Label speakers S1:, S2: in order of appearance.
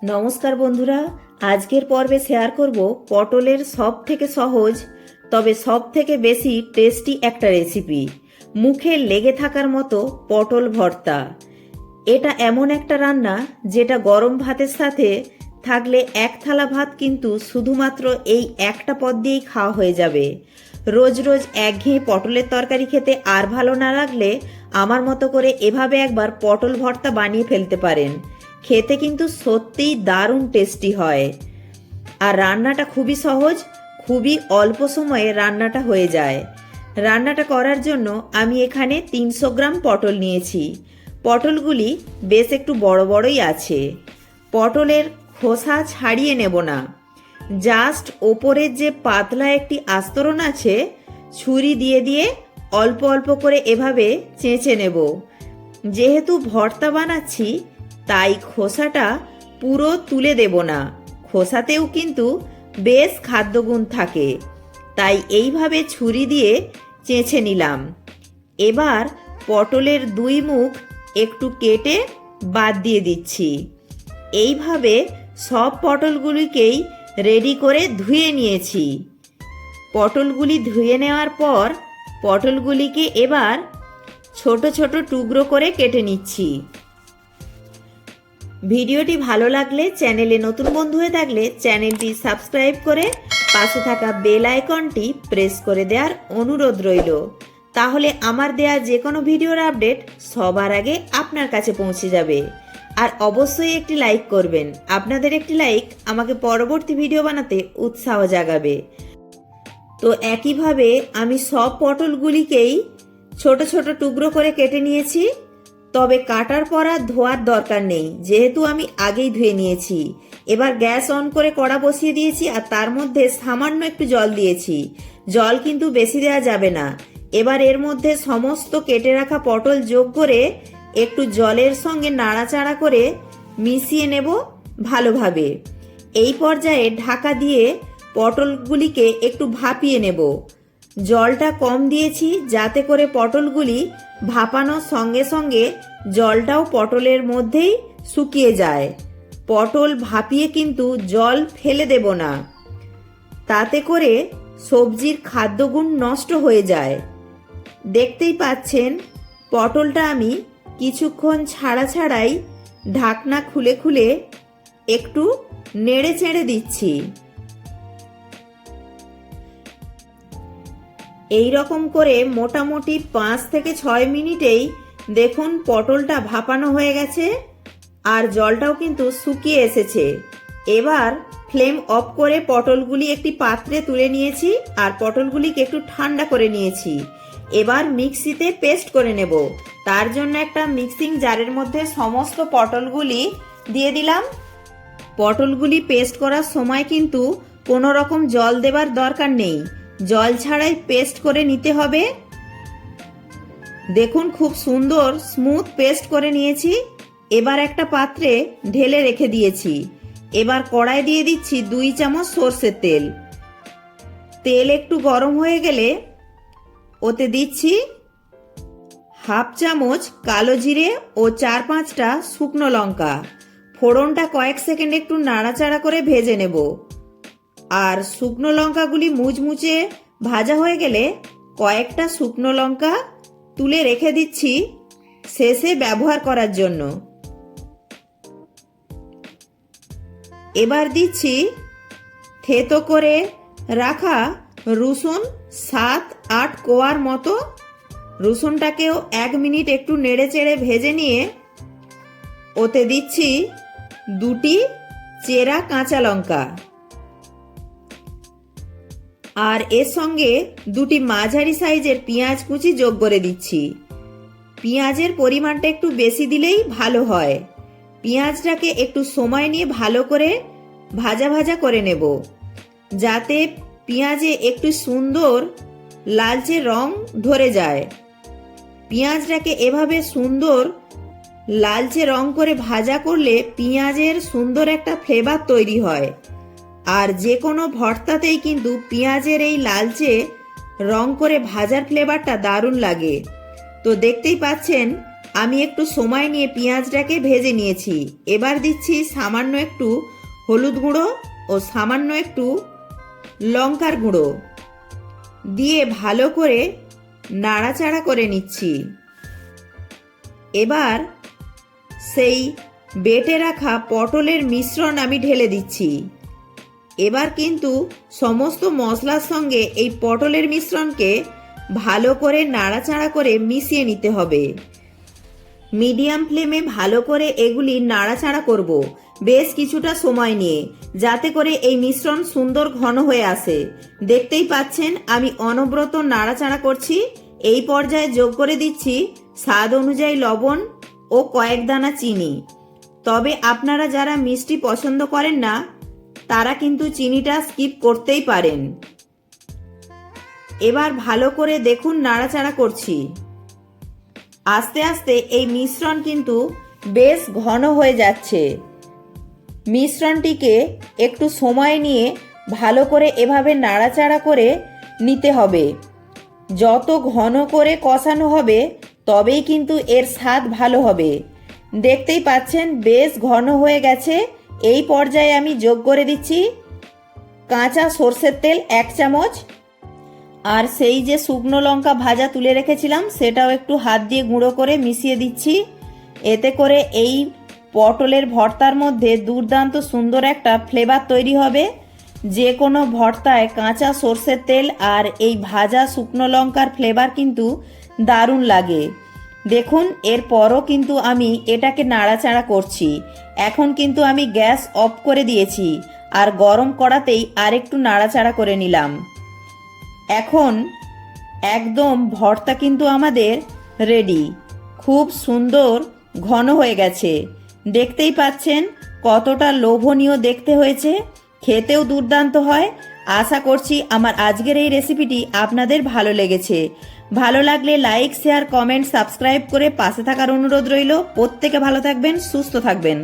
S1: নমস্কার বন্ধুরা, আজকের পর্বে শেয়ার করব পটলের সব থেকে সহজ তবে সব থেকে বেশি টেস্টি একটা রেসিপি, মুখে লেগে থাকার মতো পটল ভর্তা। এটা এমন একটা রান্না যেটা গরম ভাতের সাথে থাকলে এক থালা ভাত কিন্তু শুধুমাত্র এই একটা পদ দিয়েই খাওয়া হয়ে যাবে। রোজ রোজ একঘেয়ে পটলের তরকারি খেতে আর ভালো না লাগলে আমার মতো করে এভাবে একবার পটল ভর্তা বানিয়ে ফেলতে পারেন। খেতে কিন্তু সত্যিই দারুণ টেস্টি হয়। আর রান্নাটা খুবই সহজ, খুবই অল্প সময়ে রান্নাটা হয়ে যায়। রান্নাটা করার জন্য আমি এখানে 300 গ্রাম পটল নিয়েছি। পটলগুলি বেশ একটু বড় বড়ই আছে। পটলের খোসা ছাড়িয়ে নেব না, জাস্ট ওপরের যে পাতলা একটি আস্তরণ আছে ছুরি দিয়ে দিয়ে অল্প অল্প করে এভাবে চেঁচে নেব। যেহেতু ভর্তা বানাচ্ছি তাই খোসাটা পুরো তুলে দেব না, খোসাতেও কিন্তু বেশ খাদ্যগুণ থাকে, তাই এইভাবে ছুরি দিয়ে চেঁচে নিলাম। এবার পটলের দুই মুখ একটু কেটে বাদ দিয়ে দিচ্ছি। এইভাবে সব পটলগুলিকেই রেডি করে ধুয়ে নিয়েছি। পটলগুলি ধুয়ে নেওয়ার পর পটলগুলিকে এবার ছোট ছোট টুকরো করে কেটে নিচ্ছি। ভিডিওটি ভালো লাগলে, চ্যানেলে নতুন বন্ধু হয়ে থাকলে চ্যানেলটি সাবস্ক্রাইব করে পাশে থাকা বেল আইকনটি প্রেস করে দেওয়ার অনুরোধ রইল। তাহলে আমার দেয়া যে কোনো ভিডিওর আপডেট সবার আগে আপনার কাছে পৌঁছে যাবে। আর অবশ্যই একটি লাইক করবেন, আপনাদের একটি লাইক আমাকে পরবর্তী ভিডিও বানাতে উৎসাহ জাগাবে। তো একইভাবে আমি সব পটলগুলিকেই ছোট ছোট টুকরো করে কেটে নিয়েছি। তবে কাটার পর আর ধোয়ার দরকার নেই, যেহেতু আমি আগেই ধুয়ে নিয়েছি। এবার গ্যাস অন করে কড়া বসিয়ে দিয়েছি আর তার মধ্যে সামান্য একটু জল দিয়েছি। জল কিন্তু বেশি দেওয়া যাবে না। এবার এর মধ্যে সমস্ত কেটে রাখা পটল যোগ করে একটু জলের সঙ্গে নাড়াচাড়া করে মিশিয়ে নেব ভালোভাবে। এই পর্যায়ে ঢাকা দিয়ে পটলগুলিকে একটু ভাপিয়ে নেব। জলটা কম দিয়েছি যাতে করে পটলগুলি ভাপানোর সঙ্গে সঙ্গে জলটাও পটলের মধ্যেই শুকিয়ে যায়। পটল ভাপিয়ে কিন্তু জল ফেলে দেব না, তাতে করে সবজির খাদ্যগুণ নষ্ট হয়ে যায়। দেখতেই পাচ্ছেন পটলটা আমি কিছুক্ষণ ছাড়া ছাড়াই ঢাকনা খুলে খুলে একটু নেড়ে চেড়ে দিচ্ছি। এই রকম করে মোটামুটি 5 থেকে 6 মিনিটেই দেখুন পটলটা ভাপানো হয়ে গেছে আর জলটাও কিন্তু শুকিয়ে এসেছে। এবার ফ্লেম অফ করে পটলগুলি একটি পাত্রে তুলে নিয়েছি আর পটলগুলিকে একটু ঠান্ডা করে নিয়েছি। এবার মিক্সিতে পেস্ট করে নেব। তার জন্য একটা মিক্সিং জারের মধ্যে সমস্ত পটলগুলি দিয়ে দিলাম। পটলগুলি পেস্ট করার সময় কিন্তু কোনো রকম জল দেবার দরকার নেই, জল ছাড়াই পেস্ট করে নিতে হবে। দেখুন খুব সুন্দর স্মুথ পেস্ট করে নিয়েছি। এবার একটা পাত্রে ঢেলে রেখে দিয়েছি। এবার কড়াই দিয়ে দিচ্ছি 2 চামচ সর্ষের তেল। তেল একটু গরম হয়ে গেলে ওতে দিচ্ছি হাফ চামচ কালো জিরে ও 4-5টা শুকনো লঙ্কা। ফোড়নটা কয়েক সেকেন্ড একটু নাড়াচাড়া করে ভেজে নেব। আর শুকনো লঙ্কাগুলি মুচমুচে ভাজা হয়ে গেলে কয়েকটা শুকনো লঙ্কা তুলে রেখে দিচ্ছি শেষে ব্যবহার করার জন্য। এবার দিচ্ছি থেতো করে রাখা রসুন 7-8 কোয়ার মতো। রসুনটাকেও 1 মিনিট একটু নেড়ে চেড়ে ভেজে নিয়ে ওতে দিচ্ছি 2টি চেরা কাঁচা লঙ্কা আর এর সঙ্গে 2টি মাঝারি সাইজের পেঁয়াজ কুচি যোগ করে দিচ্ছি। পেঁয়াজের পরিমাণটা একটু বেশি দিলেই ভালো হয়। পেঁয়াজটাকে একটু সময় নিয়ে ভালো করে ভাজা ভাজা করে নেব, যাতে পেঁয়াজে একটু সুন্দর লালচে রং ধরে যায়। পেঁয়াজটাকে এভাবে সুন্দর লালচে রং করে ভাজা করলে পেঁয়াজের সুন্দর একটা ফ্লেভার তৈরি হয়। আর যে কোনো ভর্তাতেই কিন্তু পেঁয়াজের এই লালচে রং করে ভাজার ফ্লেভারটা দারুণ লাগে। তো দেখতেই পাচ্ছেন আমি একটু সময় নিয়ে পেঁয়াজটাকে ভেজে নিয়েছি। এবার দিচ্ছি সামান্য একটু হলুদ গুঁড়ো ও সামান্য একটু লঙ্কার গুঁড়ো দিয়ে ভালো করে নাড়াচাড়া করে নিচ্ছি। এবার সেই বেটে রাখা পটলের মিশ্রণ আমি ঢেলে দিচ্ছি। এবার কিন্তু সমস্ত মশলার সঙ্গে এই পটলের মিশ্রণকে ভালো করে নাড়াচাড়া করে মিশিয়ে নিতে হবে। মিডিয়াম ফ্লেমে ভালো করে এগুলি নাড়াচাড়া করব বেশ কিছুটা সময় নিয়ে, যাতে করে এই মিশ্রণ সুন্দর ঘন হয়ে আসে। দেখতেই পাচ্ছেন আমি অনবরত নাড়াচাড়া করছি। এই পর্যায়ে যোগ করে দিচ্ছি স্বাদ অনুযায়ী লবণ ও কয়েক দানা চিনি। তবে আপনারা যারা মিষ্টি পছন্দ করেন না তারা কিন্তু চিনিটা স্কিপ করতেই পারেন। এবার ভালো করে দেখুন নাড়াচাড়া করছি। আস্তে আস্তে এই মিশ্রণ কিন্তু বেশ ঘন হয়ে যাচ্ছে। মিশ্রণটিকে একটু সময় নিয়ে ভালো করে এভাবে নাড়াচাড়া করে নিতে হবে। যত ঘন করে কষানো হবে তবেই কিন্তু এর স্বাদ ভালো হবে। দেখতেই পাচ্ছেন বেশ ঘন হয়ে গেছে। এই পর্যায়ে আমি যোগ করে দিচ্ছি কাঁচা সর্ষের তেল 1 চামচ, আর সেই যে শুকনো লঙ্কা ভাজা তুলে রেখেছিলাম সেটাও একটু হাত দিয়ে গুঁড়ো করে মিশিয়ে দিচ্ছি। এতে করে এই পটলের ভর্তার মধ্যে দুর্দান্ত সুন্দর একটা ফ্লেভার তৈরি হবে। যে কোনো ভর্তায় কাঁচা সর্ষের তেল আর এই ভাজা শুকনো লঙ্কার ফ্লেভার কিন্তু দারুণ লাগে। দেখুন এরপরও কিন্তু আমি এটাকে নাড়াচাড়া করছি। এখন কিন্তু আমি গ্যাস অফ করে দিয়েছি আর গরম কড়াতেই আরেকটু নাড়াচাড়া করে নিলাম। এখন একদম ভর্তা কিন্তু আমাদের রেডি। খুব সুন্দর ঘন হয়ে গেছে। দেখতেই পাচ্ছেন কতটা লোভনীয় দেখতে হয়েছে, খেতেও দুর্দান্ত হয়। আশা করছি আমার আজকের এই রেসিপিটি আপনাদের ভালো লেগেছে। ভালো লাগলে লাইক, শেয়ার, কমেন্ট, সাবস্ক্রাইব করে পাশে থাকার অনুরোধ রইল। প্রত্যেকে ভালো থাকবেন, সুস্থ থাকবেন।